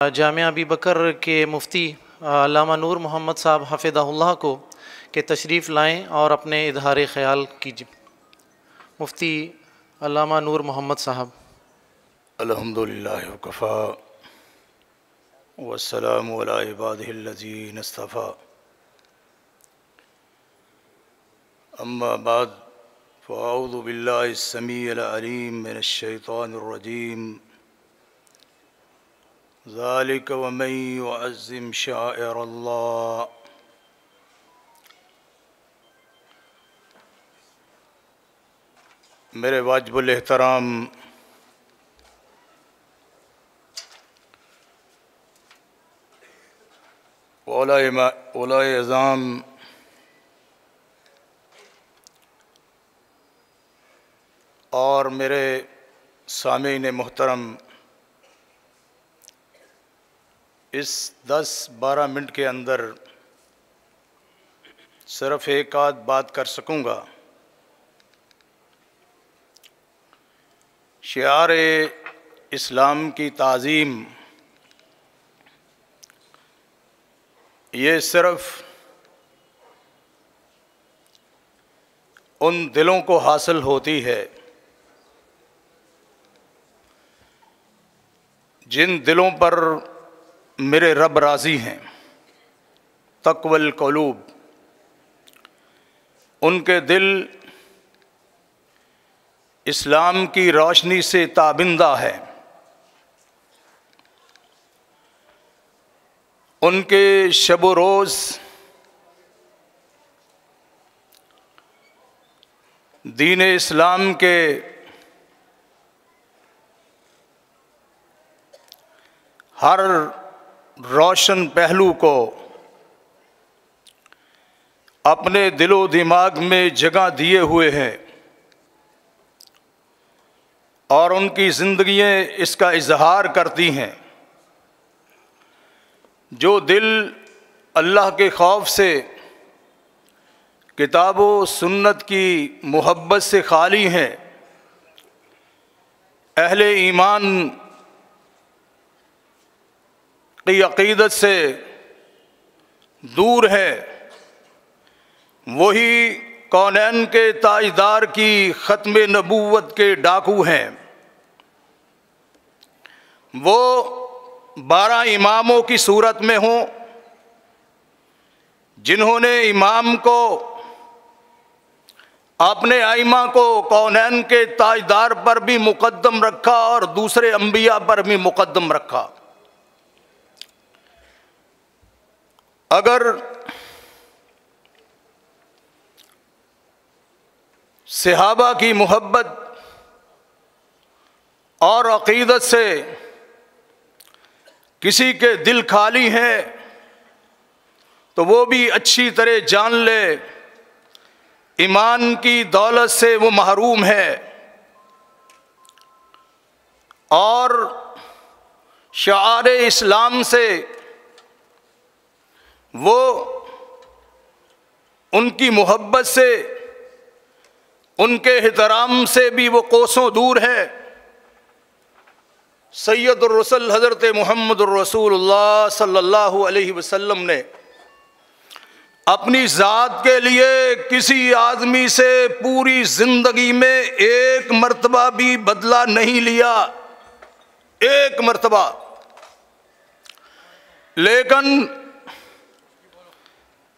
जामिया अबी बकर के मुफ्ती अल्लामा नूर मोहम्मद साहब हफ़िज़हुल्लाह को के तशरीफ़ लाएँ और अपने इज़हार ख़याल कीजिए। मुफ्ती अल्लामा नूर मोहम्मद साहब। अल्हम्दुलिल्लाह वकफ़ा वस्सलामु अला इबादिहिल्लज़ीना इस्तफ़ा अम्मा बाद फ़अऊज़ु बिल्लाहिस समीइल अलीम मिनश शैतानिर रजीम ज़ालिक वमन युअज़्ज़िम शाइरल्लाह मेरे वाजिबुल एहतराम उलमाए अज़ाम और मेरे सामीन मोहतरम, इस 10-12 मिनट के अंदर सिर्फ़ एक आध बात कर सकूँगा। शिआर इस्लाम की ताज़ीम ये सिर्फ़ उन दिलों को हासिल होती है जिन दिलों पर मेरे रब राज़ी हैं। तक़वल क़ुलूब, उनके दिल इस्लाम की रोशनी से ताबिंदा है। उनके शब रोज़ दीन इस्लाम के हर रोशन पहलू को अपने दिलो दिमाग में जगह दिए हुए हैं और उनकी ज़िंदगियाँ इसका इजहार करती हैं। जो दिल अल्लाह के खौफ से, किताब व सुन्नत की मोहब्बत से खाली हैं, अहले ईमान की अक़ीदत से दूर है, वही कौनैन के ताजदार की ख़त्म नबूवत के डाकू हैं। वो 12 इमामों की सूरत में हों जिन्होंने इमाम को, अपने आइमा को कौनैन के ताजदार पर भी मुक़द्दम रखा और दूसरे अंबिया पर भी मुक़द्दम रखा। अगर सहाबा की मोहब्बत और अक़ीदत से किसी के दिल खाली हैं तो वो भी अच्छी तरह जान ले ईमान की दौलत से वो महरूम है और शाआरे इस्लाम से वो, उनकी मोहब्बत से, उनके एहतराम से भी वो कोसों दूर है। सैयदुर रसूल हज़रत मुहम्मदुर रसूलुल्लाह सल्लल्लाहु अलैहि वसल्लम ने अपनी ज़ात के लिए किसी आदमी से पूरी ज़िंदगी में एक मर्तबा भी बदला नहीं लिया, एक मर्तबा। लेकिन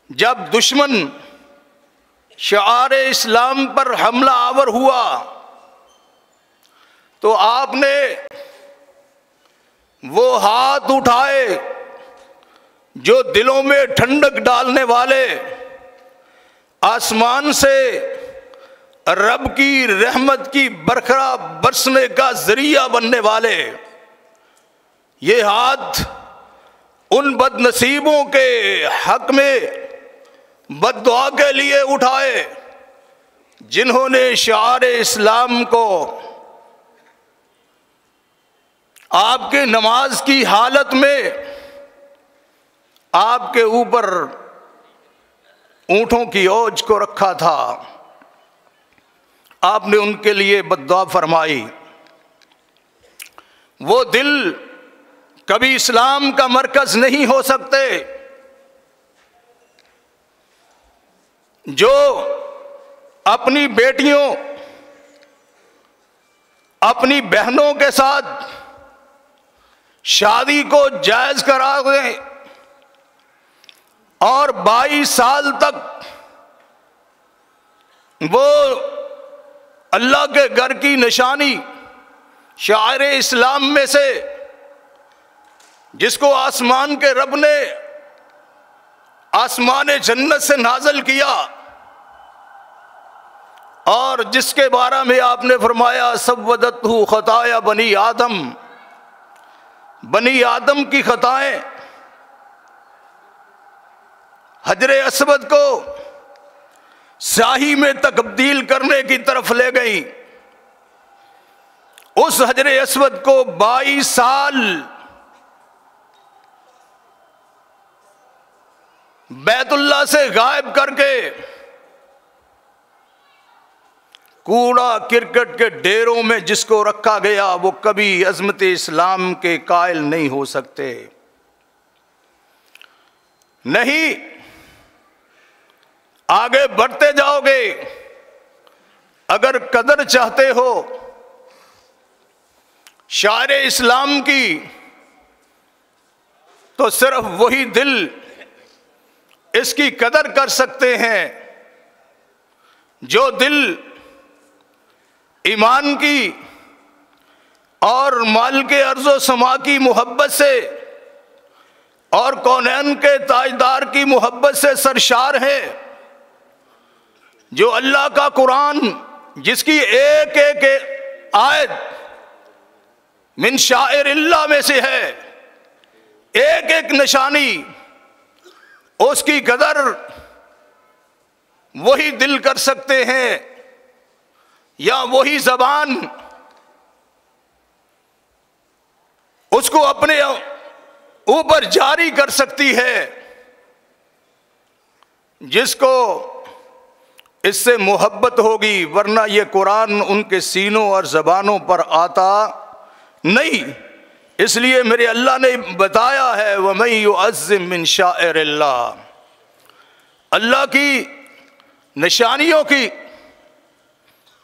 जब दुश्मन शाआरे इस्लाम पर हमला आवर हुआ तो आपने वो हाथ उठाए जो दिलों में ठंडक डालने वाले, आसमान से रब की रहमत की बरखा बरसने का जरिया बनने वाले। ये हाथ उन बदनसीबों के हक में बद्दुआ के लिए उठाए जिन्होंने शाआरे इस्लाम को आपके नमाज की हालत में आपके ऊपर ऊँटों की ओज को रखा था। आपने उनके लिए बद्दुआ फरमाई। वो दिल कभी इस्लाम का मरकज नहीं हो सकते। जो अपनी बेटियों, अपनी बहनों के साथ शादी को जायज करा दें और 22 साल तक वो अल्लाह के घर की निशानी शायर इस्लाम में से, जिसको आसमान के रब ने आसमान जन्नत से नाज़िल किया और जिसके बारे में आपने फरमाया सव्वदतहु खताया बनी आदम, बनी आदम की खताएं हजरे अस्वद को स्याही में तब्दील करने की तरफ ले गई। उस हजरे अस्वद को 22 साल बैतुल्लाह से गायब करके कूड़ा क्रिकेट के ढेरों में जिसको रखा गया, वो कभी अज़मत इस्लाम के कायल नहीं हो सकते। नहीं, आगे बढ़ते जाओगे। अगर कदर चाहते हो शायर इस्लाम की, तो सिर्फ वही दिल इसकी कदर कर सकते हैं जो दिल ईमान की और माल के अर्ज़ो समा की मोहब्बत से और कौनैन के ताजदार की मोहब्बत से सरशार है, जो अल्लाह का कुरान जिसकी एक एक आयत मिन शाइरिल्लाह में से है, एक एक निशानी, उसकी कदर वही दिल कर सकते हैं या वही जबान उसको अपने ऊपर जारी कर सकती है, जिसको इससे मोहब्बत होगी। वरना ये कुरान उनके सीनों और जबानों पर आता नहीं। इसलिए मेरे अल्लाह ने बताया है वमन युअज़्ज़िम मिन शाइरिल्लाह, अल्लाह की निशानियों की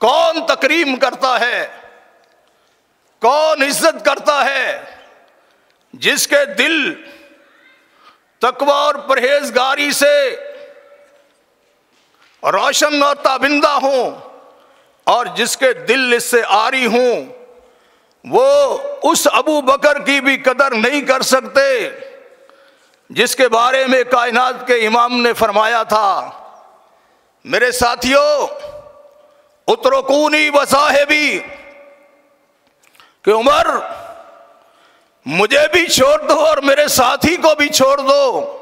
कौन तकरीम करता है, कौन इज्जत करता है, जिसके दिल तकवा और परहेजगारी से रोशन और ताबिंदा हों और जिसके दिल इससे आरी हों, वो उस अबू बकर की भी कदर नहीं कर सकते जिसके बारे में कायनात के इमाम ने फरमाया था, मेरे साथियों उतरकूनी वसाहिबी, कि उमर मुझे भी छोड़ दो और मेरे साथी को भी छोड़ दो,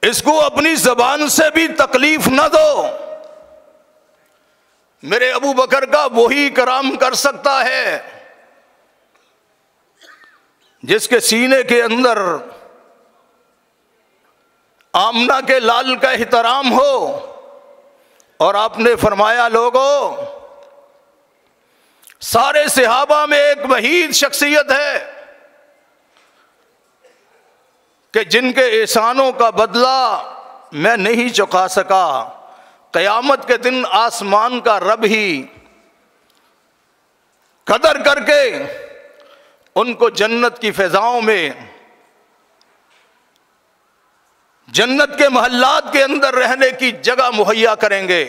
इसको अपनी जबान से भी तकलीफ न दो। मेरे अबू बकर का वही कराम कर सकता है जिसके सीने के अंदर आमना के लाल का एहतराम हो। और आपने फरमाया लोगों, सारे सहाबा में एक वहीद शख्सियत है कि जिनके एहसानों का बदला मैं नहीं चुका सका, क़यामत के दिन आसमान का रब ही कदर करके उनको जन्नत की फ़िज़ाओं में, जन्नत के महल्लात के अंदर रहने की जगह मुहैया करेंगे।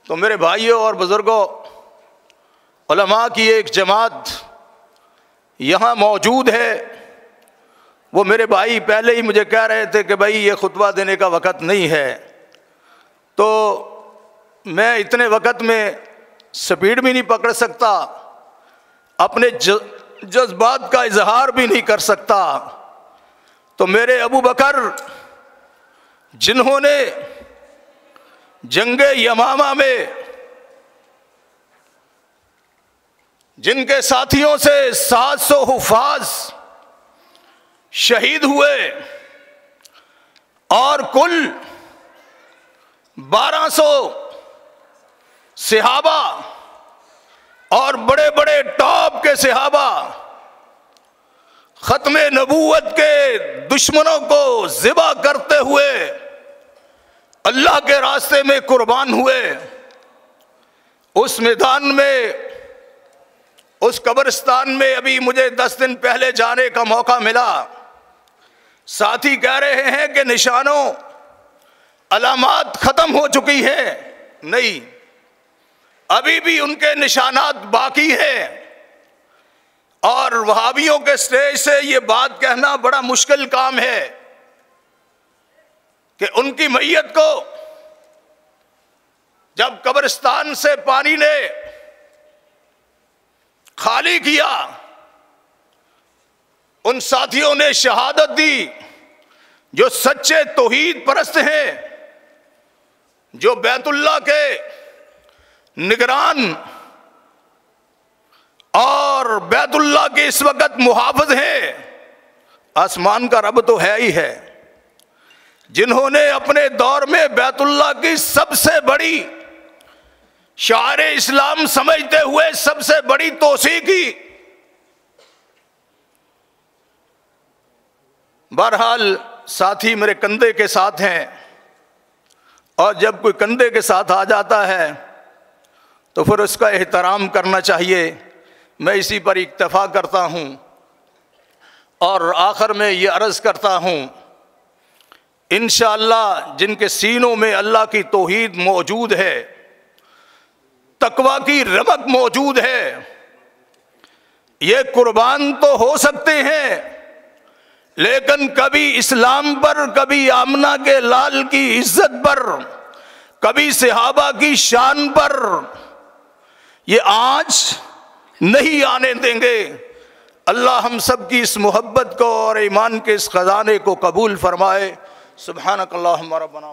तो मेरे भाइयों और बुज़ुर्गों, उलमा की एक जमात यहाँ मौजूद है। वो मेरे भाई पहले ही मुझे कह रहे थे कि भाई ये खुतबा देने का वक़्त नहीं है, तो मैं इतने वक़्त में स्पीड भी नहीं पकड़ सकता, अपने जज्बात का इजहार भी नहीं कर सकता। तो मेरे अबू बकर जिन्होंने जंगे यमामा में जिनके साथियों से 700 हुफाज शहीद हुए और कुल 1200 सहाबा और बड़े बड़े टॉप के सहाबा ख़त्म नबूवत के दुश्मनों को ज़िबा करते हुए अल्लाह के रास्ते में कुर्बान हुए। उस मैदान में, उस कब्रिस्तान में अभी मुझे 10 दिन पहले जाने का मौका मिला। साथी कह रहे हैं कि निशानों अलामात ख़त्म हो चुकी है। नहीं, अभी भी उनके निशानात बाकी हैं। और वहाबियों के स्टेज से ये बात कहना बड़ा मुश्किल काम है कि उनकी मैयत को जब कब्रिस्तान से पानी ने खाली किया, उन साथियों ने शहादत दी जो सच्चे तौहीद परस्त हैं, जो बैतुल्लाह के निगरान और बैतुल्लाह के इस वक्त मुहाफ़िज़ हैं। आसमान का रब तो है ही है, जिन्होंने अपने दौर में बैतुल्लाह की सबसे बड़ी शायर इस्लाम समझते हुए सबसे बड़ी तोसी की। बहरहाल साथी मेरे कंधे के साथ हैं, और जब कोई कंधे के साथ आ जाता है तो फिर उसका एहतराम करना चाहिए। मैं इसी पर इक्तफा करता हूँ और आखिर में ये अर्ज़ करता हूँ, इंशाअल्लाह जिनके सीनों में अल्लाह की तौहीद मौजूद है, तकवा की रमक मौजूद है, ये कुर्बान तो हो सकते हैं, लेकिन कभी इस्लाम पर, कभी आमना के लाल की इज्जत पर, कभी सहाबा की शान पर ये आज नहीं आने देंगे। अल्लाह हम सब की इस मोहब्बत को और ईमान के इस खजाने को कबूल फरमाए। सुब्हानकल्लाहुम्मा रब्बना।